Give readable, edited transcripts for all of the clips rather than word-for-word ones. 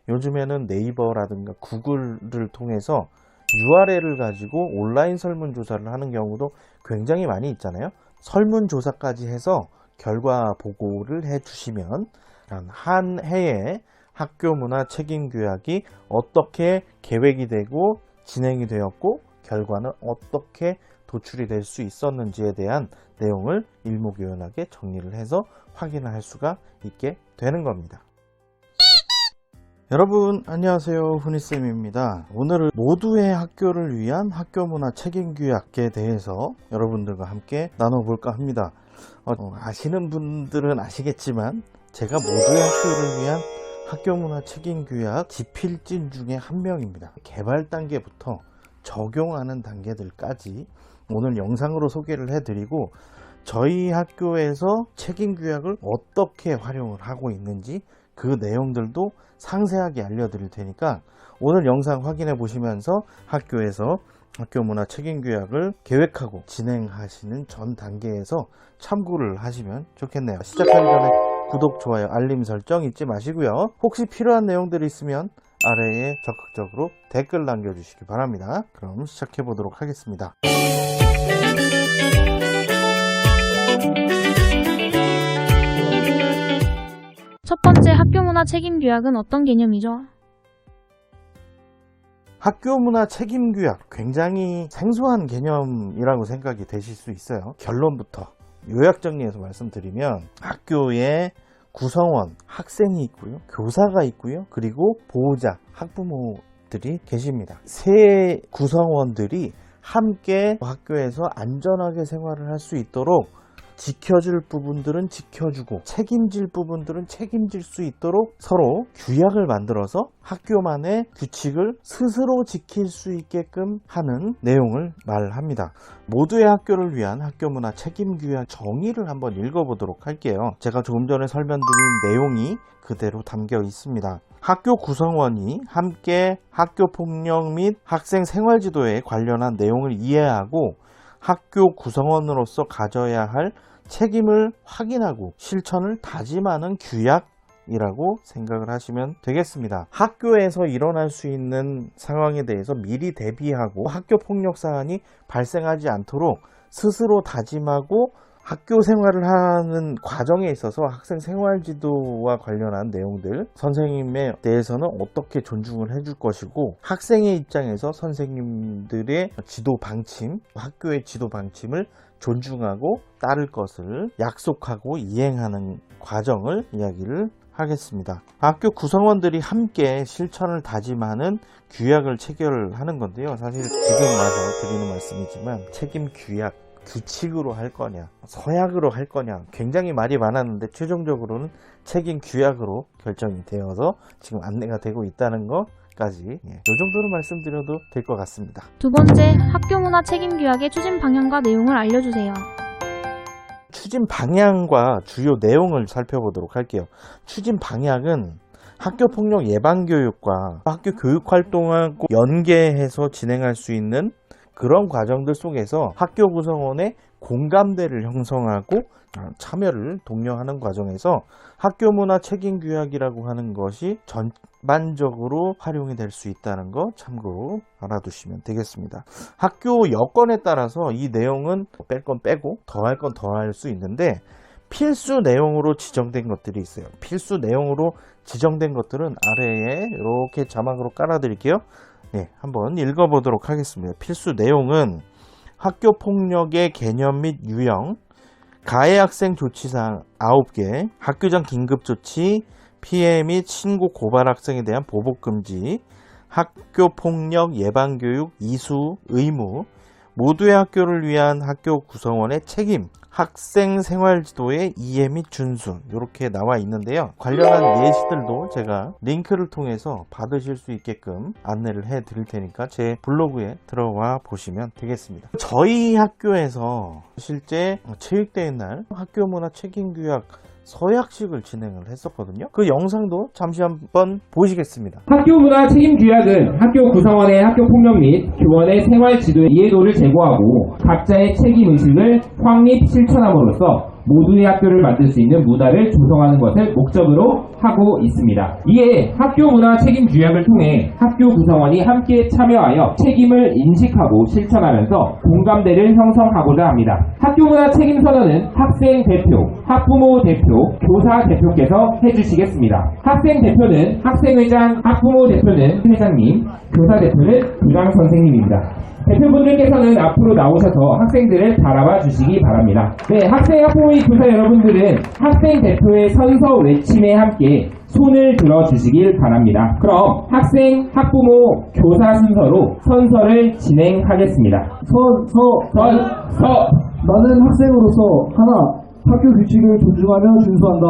요즘에는 네이버라든가 구글을 통해서 URL을 가지고 온라인 설문조사를 하는 경우도 굉장히 많이 있잖아요. 설문조사까지 해서 결과 보고를 해주시면 한 해에 학교문화 책임교약이 어떻게 계획이 되고 진행이 되었고 결과는 어떻게 도출이 될 수 있었는지에 대한 내용을 일목요연하게 정리를 해서 확인을 할 수가 있게 되는 겁니다. 여러분 안녕하세요, 훈이쌤입니다. 오늘은 모두의 학교를 위한 학교문화 책임교약에 대해서 여러분들과 함께 나눠볼까 합니다. 아시는 분들은 아시겠지만 제가 모두의 학교를 위한 학교문화 책임교약 지필진 중에 한 명입니다. 개발 단계부터 적용하는 단계들까지 오늘 영상으로 소개를 해드리고 저희 학교에서 책임교약을 어떻게 활용을 하고 있는지 그 내용들도 상세하게 알려드릴 테니까 오늘 영상 확인해 보시면서 학교에서 학교문화 책임교약을 계획하고 진행하시는 전 단계에서 참고를 하시면 좋겠네요. 시작하기 전에 구독, 좋아요, 알림 설정 잊지 마시고요. 혹시 필요한 내용들이 있으면 아래에 적극적으로 댓글 남겨주시기 바랍니다. 그럼 시작해 보도록 하겠습니다. 첫 번째 학교문화 책임교약은 어떤 개념이죠? 학교문화 책임교약 굉장히 생소한 개념이라고 생각이 되실 수 있어요. 결론부터 요약 정리해서 말씀드리면 학교에 구성원, 학생이 있고요, 교사가 있고요, 그리고 보호자, 학부모들이 계십니다. 세 구성원들이 함께 학교에서 안전하게 생활을 할 수 있도록 지켜줄 부분들은 지켜주고 책임질 부분들은 책임질 수 있도록 서로 규약을 만들어서 학교만의 규칙을 스스로 지킬 수 있게끔 하는 내용을 말합니다. 모두의 학교를 위한 학교문화 책임규약 정의를 한번 읽어보도록 할게요. 제가 조금 전에 설명드린 내용이 그대로 담겨 있습니다. 학교 구성원이 함께 학교폭력 및 학생 생활지도에 관련한 내용을 이해하고 학교 구성원으로서 가져야 할 책임을 확인하고 실천을 다짐하는 규약이라고 생각을 하시면 되겠습니다. 학교에서 일어날 수 있는 상황에 대해서 미리 대비하고 학교 폭력 사안이 발생하지 않도록 스스로 다짐하고 학교 생활을 하는 과정에 있어서 학생 생활지도와 관련한 내용들, 선생님에 대해서는 어떻게 존중을 해줄 것이고 학생의 입장에서 선생님들의 지도 방침, 학교의 지도 방침을 존중하고 따를 것을 약속하고 이행하는 과정을 이야기를 하겠습니다. 학교 구성원들이 함께 실천을 다짐하는 규약을 체결하는 건데요. 사실 지금 와서 드리는 말씀이지만 책임 규약, 규칙으로 할 거냐 서약으로 할 거냐 굉장히 말이 많았는데 최종적으로는 책임 규약으로 결정이 되어서 지금 안내가 되고 있다는 것까지 이 정도로 말씀드려도 될 것 같습니다. 두 번째 학교문화 책임교약의 추진 방향과 내용을 알려주세요. 추진 방향과 주요 내용을 살펴보도록 할게요. 추진 방향은 학교폭력 예방교육과 학교 교육활동하고 연계해서 진행할 수 있는 그런 과정들 속에서 학교 구성원의 공감대를 형성하고 참여를 독려하는 과정에서 학교문화 책임규약이라고 하는 것이 전반적으로 활용이 될 수 있다는 거 참고로 알아두시면 되겠습니다. 학교 여건에 따라서 이 내용은 뺄 건 빼고 더할 건 더할 수 있는데 필수 내용으로 지정된 것들이 있어요. 필수 내용으로 지정된 것들은 아래에 이렇게 자막으로 깔아드릴게요. 한번 읽어보도록 하겠습니다. 필수 내용은 학교폭력의 개념 및 유형, 가해 학생 조치사항 9개, 학교장 긴급조치, 피해 및 신고 고발 학생에 대한 보복금지, 학교폭력 예방교육 이수 의무, 모두의 학교를 위한 학교 구성원의 책임, 학생 생활지도의 이해 및 준수 이렇게 나와 있는데요. 관련한 예시들도 제가 링크를 통해서 받으실 수 있게끔 안내를 해 드릴 테니까 제 블로그에 들어와 보시면 되겠습니다. 저희 학교에서 실제 체육대회 날 학교문화 책임교약 서약식을 진행을 했었거든요. 그 영상도 잠시 한번 보시겠습니다. 학교문화 책임규약은 학교 구성원의 학교폭력 및 교원의 생활지도의 이해도를 제고하고 각자의 책임의식을 확립 실천함으로써 모두의 학교를 만들 수 있는 문화를 조성하는 것을 목적으로 하고 있습니다. 이에 학교 문화 책임 규약을 통해 학교 구성원이 함께 참여하여 책임을 인식하고 실천하면서 공감대를 형성하고자 합니다. 학교 문화 책임 선언은 학생 대표, 학부모 대표, 교사 대표께서 해주시겠습니다. 학생 대표는 학생회장, 학부모 대표는 회장님, 교사 대표는 부장 선생님입니다. 대표분들께서는 앞으로 나오셔서 학생들을 바라봐 주시기 바랍니다. 네, 학생, 학부모 및 교사 여러분들은 학생 대표의 선서 외침에 함께 손을 들어주시길 바랍니다. 그럼 학생, 학부모, 교사 순서로 선서를 진행하겠습니다. 서. 나는 학생으로서 하나, 학교 규칙을 존중하며 준수한다.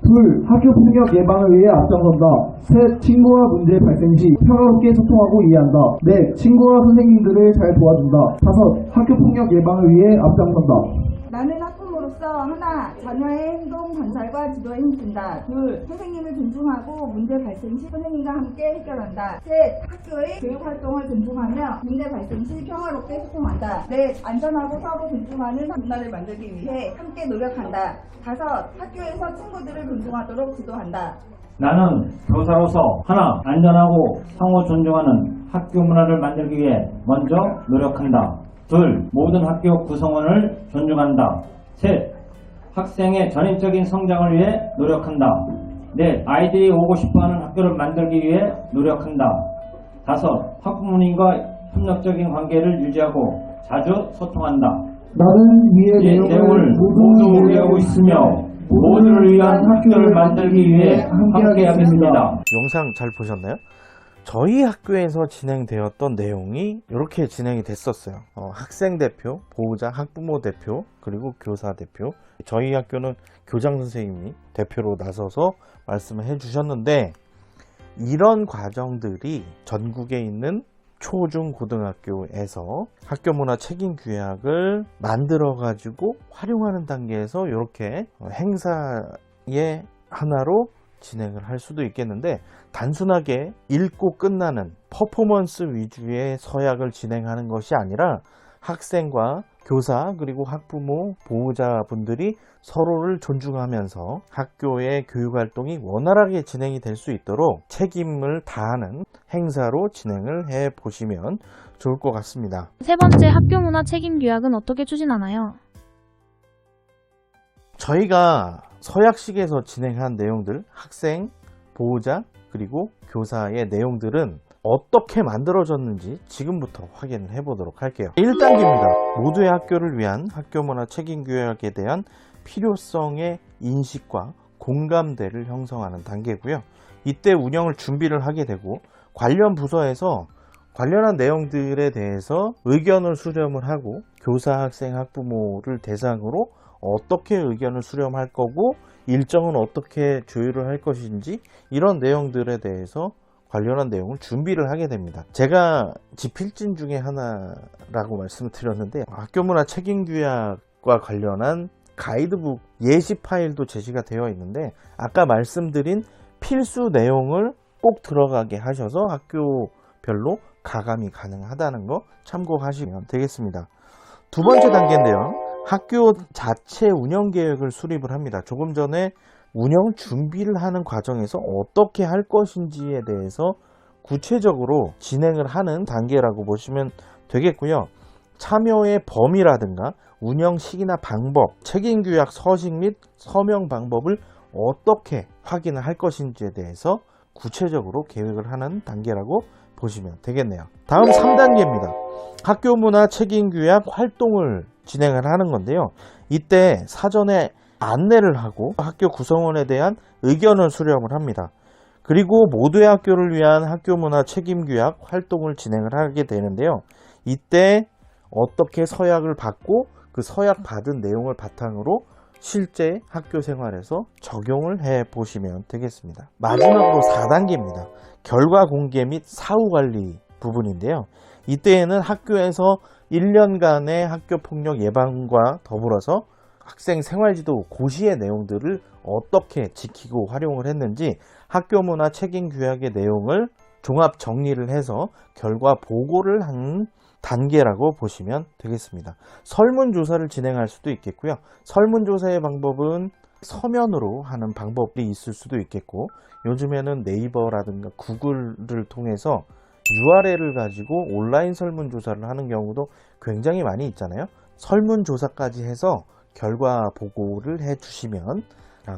둘, 학교 폭력 예방을 위해 앞장선다. 셋, 친구와 문제 발생 시 평화롭게 소통하고 이해한다. 넷, 친구와 선생님들을 잘 도와준다. 다섯, 학교 폭력 예방을 위해 앞장선다. 나는 학부모로서 하나, 자녀의 행동 관찰과 지도에 힘쓴다. 둘, 선생님을 존중하고 문제 발생 시 선생님과 함께 해결한다. 셋, 학교의 교육 활동을 존중하며 문제 발생 시 평화롭게 소통한다. 넷, 안전하고 서로 존중하는 문화를 만들기 위해 함께 노력한다. 다섯, 학교에서 친구들을 존중하도록 지도한다. 나는 교사로서 하나, 안전하고 상호 존중하는 학교 문화를 만들기 위해 먼저 노력한다. 둘, 모든 학교 구성원을 존중한다. 셋, 학생의 전인적인 성장을 위해 노력한다. 넷, 아이들이 오고 싶어하는 학교를 만들기 위해 노력한다. 다섯, 학부모님과 협력적인 관계를 유지하고 자주 소통한다. 나는 위의 이 내용을 모두 이해하고 있으며 모두를 위한 학교를 만들기 위해 함께하겠습니다. 영상 잘 보셨나요? 저희 학교에서 진행되었던 내용이 이렇게 진행이 됐었어요. 학생 대표, 보호자, 학부모 대표, 그리고 교사 대표. 저희 학교는 교장 선생님이 대표로 나서서 말씀을 해주셨는데, 이런 과정들이 전국에 있는 초중고등학교에서 학교문화 책임규약을 만들어가지고 활용하는 단계에서 이렇게 행사의 하나로 진행을 할 수도 있겠는데, 단순하게 읽고 끝나는 퍼포먼스 위주의 서약을 진행하는 것이 아니라 학생과 교사 그리고 학부모, 보호자분들이 서로를 존중하면서 학교의 교육활동이 원활하게 진행이 될 수 있도록 책임을 다하는 행사로 진행을 해 보시면 좋을 것 같습니다. 세 번째, 학교문화 책임규약은 어떻게 추진하나요? 저희가 서약식에서 진행한 내용들, 학생, 보호자, 그리고 교사의 내용들은 어떻게 만들어졌는지 지금부터 확인을 해보도록 할게요. 1단계입니다. 모두의 학교를 위한 학교문화 책임규약에 대한 필요성의 인식과 공감대를 형성하는 단계고요. 이때 운영을 준비를 하게 되고, 관련 부서에서 관련한 내용들에 대해서 의견을 수렴을 하고, 교사, 학생, 학부모를 대상으로 어떻게 의견을 수렴할 거고 일정은 어떻게 조율을 할 것인지, 이런 내용들에 대해서 관련한 내용을 준비를 하게 됩니다. 제가 지필진 중에 하나라고 말씀을 드렸는데, 학교문화 책임규약과 관련한 가이드북 예시 파일도 제시가 되어 있는데, 아까 말씀드린 필수 내용을 꼭 들어가게 하셔서 학교별로 가감이 가능하다는 거 참고하시면 되겠습니다. 두 번째 단계인데요. 학교 자체 운영 계획을 수립을 합니다. 조금 전에 운영 준비를 하는 과정에서 어떻게 할 것인지에 대해서 구체적으로 진행을 하는 단계라고 보시면 되겠고요. 참여의 범위라든가 운영 시기나 방법, 책임규약 서식 및 서명 방법을 어떻게 확인을 할 것인지에 대해서 구체적으로 계획을 하는 단계라고 보시면 되겠네요. 다음 3단계입니다. 학교문화 책임규약 활동을 진행을 하는 건데요. 이때 사전에 안내를 하고 학교 구성원에 대한 의견을 수렴을 합니다. 그리고 모두의 학교를 위한 학교문화 책임규약 활동을 진행을 하게 되는데요. 이때 어떻게 서약을 받고 그 서약 받은 내용을 바탕으로 실제 학교 생활에서 적용을 해 보시면 되겠습니다. 마지막으로 4단계입니다. 결과 공개 및 사후 관리 부분인데요. 이때에는 학교에서 1년간의 학교 폭력 예방과 더불어서 학생 생활지도 고시의 내용들을 어떻게 지키고 활용을 했는지 학교문화 책임규약의 내용을 종합 정리를 해서 결과 보고를 한 단계라고 보시면 되겠습니다. 설문조사를 진행할 수도 있겠고요. 설문조사의 방법은 서면으로 하는 방법이 있을 수도 있겠고, 요즘에는 네이버라든가 구글을 통해서 URL을 가지고 온라인 설문조사를 하는 경우도 굉장히 많이 있잖아요. 설문조사까지 해서 결과 보고를 해주시면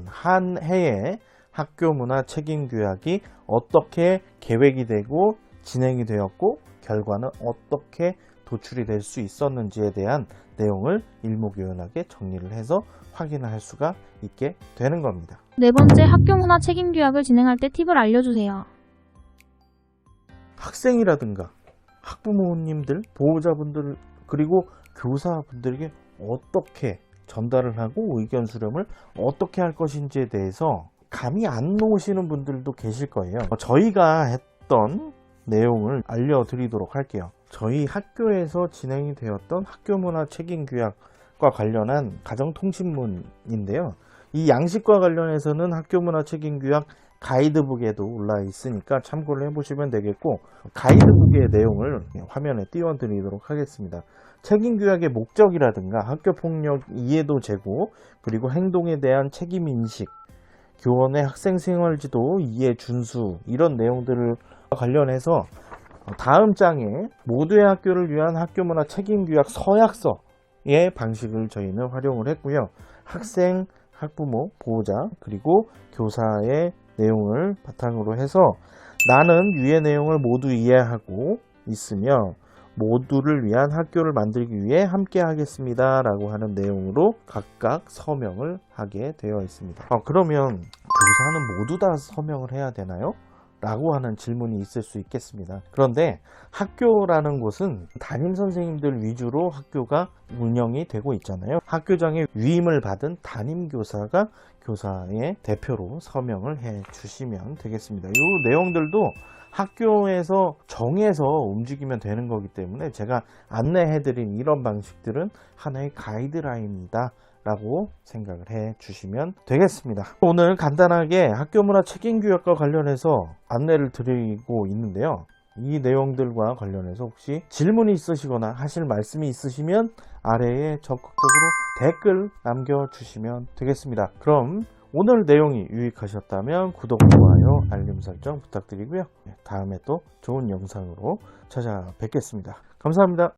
한 해에 학교문화 책임교약이 어떻게 계획이 되고 진행이 되었고 결과는 어떻게 도출이 될 수 있었는지에 대한 내용을 일목요연하게 정리를 해서 확인을 할 수가 있게 되는 겁니다. 네 번째, 학교문화 책임교약을 진행할 때 팁을 알려주세요. 학생이라든가 학부모님들, 보호자분들 그리고 교사분들에게 어떻게 전달을 하고 의견 수렴을 어떻게 할 것인지에 대해서 감이 안 오시는 분들도 계실 거예요. 저희가 했던 내용을 알려드리도록 할게요. 저희 학교에서 진행이 되었던 학교문화 책임교약과 관련한 가정통신문인데요. 이 양식과 관련해서는 학교문화 책임교약 가이드북에도 올라 있으니까 참고를 해보시면 되겠고, 가이드북의 내용을 화면에 띄워드리도록 하겠습니다. 책임교약의 목적이라든가 학교폭력 이해도 제고, 그리고 행동에 대한 책임인식, 교원의 학생생활지도 이해 준수, 이런 내용들을 관련해서 다음 장에 모두의 학교를 위한 학교문화 책임교약 서약서의 방식을 저희는 활용을 했고요. 학생, 학부모, 보호자, 그리고 교사의 내용을 바탕으로 해서 나는 위의 내용을 모두 이해하고 있으며 모두를 위한 학교를 만들기 위해 함께 하겠습니다 라고 하는 내용으로 각각 서명을 하게 되어 있습니다. 그러면 교사는 모두 다 서명을 해야 되나요? 라고 하는 질문이 있을 수 있겠습니다. 그런데 학교라는 곳은 담임선생님들 위주로 학교가 운영이 되고 있잖아요. 학교장의 위임을 받은 담임교사가 교사의 대표로 서명을 해 주시면 되겠습니다. 이 내용들도 학교에서 정해서 움직이면 되는 거기 때문에 제가 안내해드린 이런 방식들은 하나의 가이드라인이다 라고 생각을 해 주시면 되겠습니다. 오늘 간단하게 학교문화 책임교약과 관련해서 안내를 드리고 있는데요. 이 내용들과 관련해서 혹시 질문이 있으시거나 하실 말씀이 있으시면 아래에 적극적으로 댓글 남겨주시면 되겠습니다. 그럼 오늘 내용이 유익하셨다면 구독, 좋아요, 알림 설정 부탁드리고요. 다음에 또 좋은 영상으로 찾아뵙겠습니다. 감사합니다.